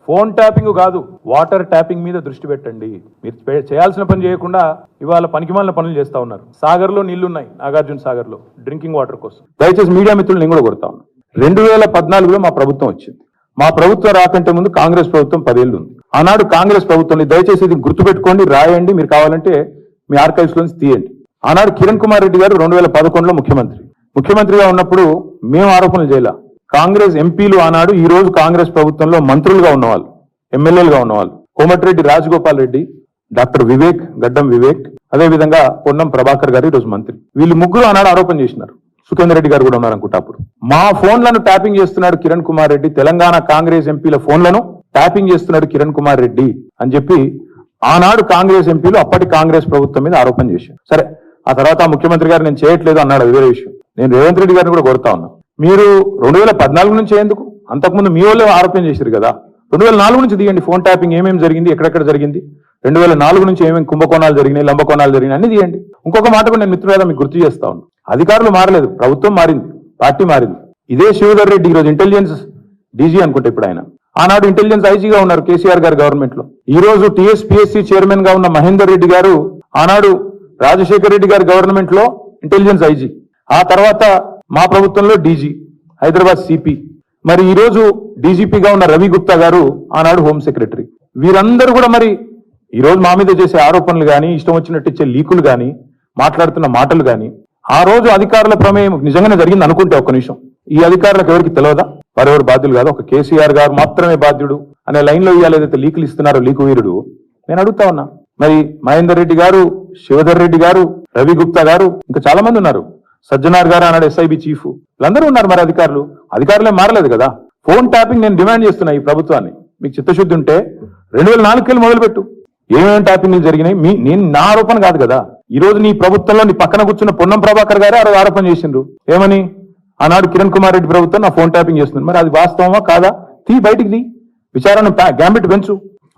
Phone tapping కాదు, water tapping మీద దృష్టి పెట్టండి. మీరు చేయాల్సిన పని చేయకుండా ఇవాళ పనికిమాలిన పనులు చేస్తా ఉన్నారు. సాగర్లో నీళ్లున్నాయి, నాగార్జున సాగర్లో డ్రింకింగ్ వాటర్ కోసం. దయచేసి మీడియా మిత్రులు నేను కూడా కొడతా ఉన్నా. 2014లో మా ప్రభుత్వం వచ్చింది. మా ప్రభుత్వం రాకంటే ముందు కాంగ్రెస్ ప్రభుత్వం 10 ఏళ్ళు ఉంది. ఆనాడు కాంగ్రెస్ ప్రభుత్వం, దయచేసి ఇది గుర్తుపెట్టుకోండి, రాయండి, మీరు కావాలంటే మీ ఆర్కైవ్స్ లోంచి తీయండి. ఆనాడు కిరణ్ కుమార్ రెడ్డి గారు 2011లో ముఖ్యమంత్రిగా ఉన్నప్పుడు మేము ఆరోపణలు చేయాల. కాంగ్రెస్ ఎంపీలు ఆనాడు ఈ రోజు కాంగ్రెస్ ప్రభుత్వంలో మంత్రులుగా ఉన్నవాళ్ళు, ఎమ్మెల్యేలుగా ఉన్నవాళ్ళు, కోమటిరెడ్డి రాజగోపాల్ రెడ్డి, డాక్టర్ వివేక్, గడ్డం వివేక్, అదేవిధంగా పొన్నం ప్రభాకర్ గారు ఈరోజు మంత్రి. వీళ్ళు ముగ్గురు ఆనాడు ఆరోపణ చేసినారు. సుఖేందర్ రెడ్డి గారు కూడా ఉన్నారు అనుకుంటా. అప్పుడు మా ఫోన్లను ట్యాపింగ్ చేస్తున్నాడు కిరణ్ కుమార్ రెడ్డి, తెలంగాణ కాంగ్రెస్ ఎంపీల ఫోన్లను ట్యాపింగ్ చేస్తున్నాడు కిరణ్ కుమార్ రెడ్డి అని చెప్పి ఆనాడు కాంగ్రెస్ ఎంపీలు అప్పటి కాంగ్రెస్ ప్రభుత్వం మీద ఆరోపణ చేశారు. సరే, ఆ తర్వాత ముఖ్యమంత్రి గారు నేను చేయట్లేదు అన్నాడు, అది వేరే విషయం. నేను రేవంత్ రెడ్డి గారిని కూడా కోరుతా ఉన్నా, మీరు 2014 నుంచి ఎందుకు, అంతకుముందు మీ వాళ్ళే ఆరోపణ చేశారు కదా, 2004 నుంచి తీయండి. ఫోన్ ట్యాపింగ్ ఏమేమి జరిగింది, ఎక్కడెక్కడ జరిగింది, 2004 నుంచి ఏమేమి కుంభకోణాలు జరిగినాయి, లంబకోణాలు జరిగినాయి అన్ని తీయండి. ఇంకొక మాట కూడా నేను మిత్రులారా మీకు గుర్తు చేస్తా ఉన్నాను. అధికారులు మారలేదు, ప్రభుత్వం మారింది, పార్టీ మారింది. ఇదే శివధర్ రెడ్డి ఈరోజు ఇంటెలిజెన్స్ డీజీ అనుకుంటే ఇప్పుడు ఆయన, ఆనాడు ఇంటెలిజెన్స్ ఐజీగా ఉన్నారు కేసీఆర్ గారి గవర్నమెంట్ లో. ఈ రోజు టీఎస్పీఎస్సీ చైర్మన్ గా ఉన్న మహేందర్ రెడ్డి గారు ఆనాడు రాజశేఖర్ రెడ్డి గారి గవర్నమెంట్ లో ఇంటెలిజెన్స్ ఐజీ, ఆ తర్వాత మా ప్రభుత్వంలో డీజీ, హైదరాబాద్ సిపి. మరి ఈ రోజు డీజీపీగా ఉన్న రవి గుప్తా గారు ఆనాడు హోమ్ సెక్రటరీ. వీరందరూ కూడా మరి ఈ రోజు మా మీద చేసే ఆరోపణలు కానీ, ఇష్టం వచ్చినట్టు ఇచ్చే లీకులు కానీ, మాట్లాడుతున్న మాటలు కానీ, ఆ రోజు అధికారుల ప్రమేయం నిజంగానే జరిగింది అనుకుంటే ఒక్క నిమిషం, ఈ అధికారులకు ఎవరికి తెలియదా? వారెవరు బాధ్యులు కాదు, ఒక కేసీఆర్ గారు మాత్రమే బాధ్యుడు అనే లైన్లో ఇవాళ ఏదైతే లీకులు ఇస్తున్నారో లీకు వీరుడు, నేను అడుగుతా ఉన్నా. మరి మహేందర్ రెడ్డి గారు, శివధర్ రెడ్డి గారు, రవి గుప్తా గారు, ఇంకా చాలా మంది ఉన్నారు, సజ్జనార్ గారు ఆనాడు ఎస్ఐబి చీఫ్, వీళ్ళందరూ ఉన్నారు. మరి అధికారులే మారలేదు కదా. ఫోన్ ట్యాపింగ్ నేను డిమాండ్ చేస్తున్నా ఈ ప్రభుత్వాన్ని, మీకు చిత్తశుద్ధి ఉంటే 2004 మొదలుపెట్టు, ఏమేమి ట్యాపింగ్లు జరిగినాయి. నేను నా ఆరోపణ కాదు కదా. ఈ రోజు నీ ప్రభుత్వంలో నీ పక్కన కూర్చున్న పొన్నం ప్రభాకర్ గారే ఆ ఆరోపణ చేసిండ్రు. ఏమని? ఆనాడు కిరణ్ కుమార్ రెడ్డి ప్రభుత్వం నా ఫోన్ ట్యాపింగ్ చేస్తుంది. మరి అది వాస్తవమా కాదా? బయటికి తీ, విచారణ గ్యాంబిట్ పెంచు.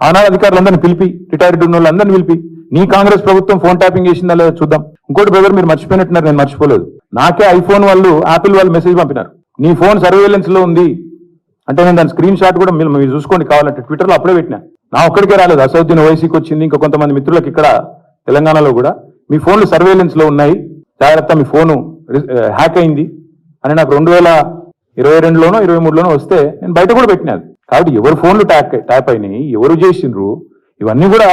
ఆనాడు అధికారులందరినీ పిలిపి, రిటైర్డ్ ఉన్న వాళ్ళందరినీ పిలిపి, నీ కాంగ్రెస్ ప్రభుత్వం ఫోన్ ట్యాపింగ్ చేసిందా లేదా చూద్దాం. ఇంకోటి బ్రదర్, మీరు మర్చిపోయినట్టున్నారు, నేను మర్చిపోలేదు. నాకే ఐఫోన్ వాళ్ళు, యాపిల్ వాళ్ళు మెసేజ్ పంపినారు, నీ ఫోన్ సర్వేలెన్స్ లో ఉంది అంటే. నేను దాని స్క్రీన్ షాట్ కూడా మీరు చూసుకోండి కావాలంటే, ట్విట్టర్లో అప్పుడే పెట్టినా. నా ఒక్కడికే రాలేదు, అసౌద్దీన్ ఓవైసీకి వచ్చింది, ఇంకా కొంతమంది మిత్రులకు ఇక్కడ తెలంగాణలో కూడా మీ ఫోన్లు సర్వేలెన్స్ లో ఉన్నాయి, జాగ్రత్త, మీ ఫోను హ్యాక్ అయింది అని నాకు 2022లోనో 2023లోనో వస్తే నేను బయట కూడా పెట్టినది. కాబట్టి ఎవరు ఫోన్లు ట్యాప్ అయినాయి, ఎవరు చేసిండ్రు, ఇవన్నీ కూడా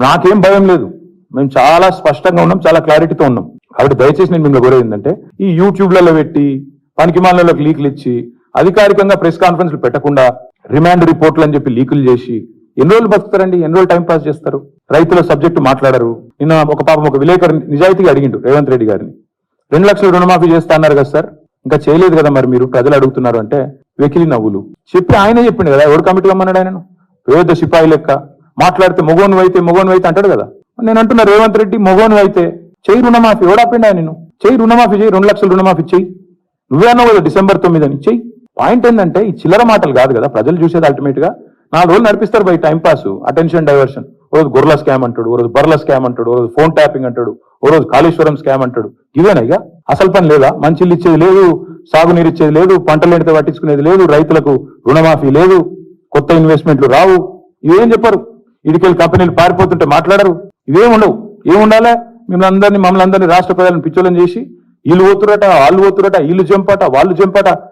నాకేం భయం లేదు. మేము చాలా స్పష్టంగా ఉన్నాం, చాలా క్లారిటీతో ఉన్నాం. కాబట్టి దయచేసి నేను మిమ్మల్ని కోరేది ఏంటంటే, ఈ యూట్యూబ్లలో పెట్టి పనికిమాలకు లీకులు ఇచ్చి, అధికారికంగా ప్రెస్ కాన్ఫరెన్స్లు పెట్టకుండా రిమాండ్ రిపోర్ట్లు అని చెప్పి లీకులు చేసి ఎన్ని రోజులు బతుకుతారండి? ఎన్ని రోజులు టైం పాస్ చేస్తారు? రైతుల సబ్జెక్టు మాట్లాడరు. నిన్న ఒక విలేకరు నిజాయితీగా అడిగిండు రేవంత్ రెడ్డి గారిని, 2 లక్షలు రుణమాఫీ చేస్తా అన్నారు కదా సార్, ఇంకా చేయలేదు కదా మరి మీరు, ప్రజలు అడుగుతున్నారు అంటే వెకిలి నవ్వులు చెప్పి ఆయనే చెప్పిండు కదా, ఎవరు కమిటీ అమ్మన్నాడు ఆయనను? పేద సిపాయి లెక్క మాట్లాడితే మొగోను అయితే అంటాడు కదా. నేను అంటున్నా, రేవంత్ రెడ్డి మొగోను అయితే చెయ్యి రుణమాఫీ, ఎవడాపిండా నేను చెయ్యి రుణమాఫీ, చెయ్యి 2 లక్షలు రుణమాఫీ చెయ్యి, నువ్వే అన్నావు కదా December 9 అని చెయ్యి. పాయింట్ ఏంటంటే, ఈ చిల్లర మాటలు కాదు కదా ప్రజలు చూసేది. అల్టిమేట్ గా 4 రోజులు నడిపిస్తారు by time pass, attention diversion. ఓ రోజు గొర్రెల స్కామ్ అంటాడు, ఓ రోజు బర్రెల స్కామ్ అంటాడు, ఓ రోజు ఫోన్ ట్యాపింగ్ అంటాడు, ఓ రోజు కాళేశ్వరం స్కామ్ అంటాడు. ఇవేనా ఇక అసలు పని లేదా? మంచిలు ఇచ్చేది లేదు, సాగునీరు ఇచ్చేది లేదు, పంటలు ఎండితే పట్టించుకునేది లేదు, రైతులకు రుణమాఫీ లేదు, కొత్త ఇన్వెస్ట్మెంట్లు రావు, ఇవేం చెప్పరు. ఇడికెళ్ళి కంపెనీలు పారిపోతుంటే మాట్లాడరు, ఇవేం ఉండవు. ఏముండాలా? మమ్మల్ని అందరినీ రాష్ట్ర ప్రజలను పిచ్చోళ్ళని చేసి, వీళ్ళు పోతురట, వాళ్ళు పోతురట, వీళ్ళు జంపట, వాళ్ళు జంపట,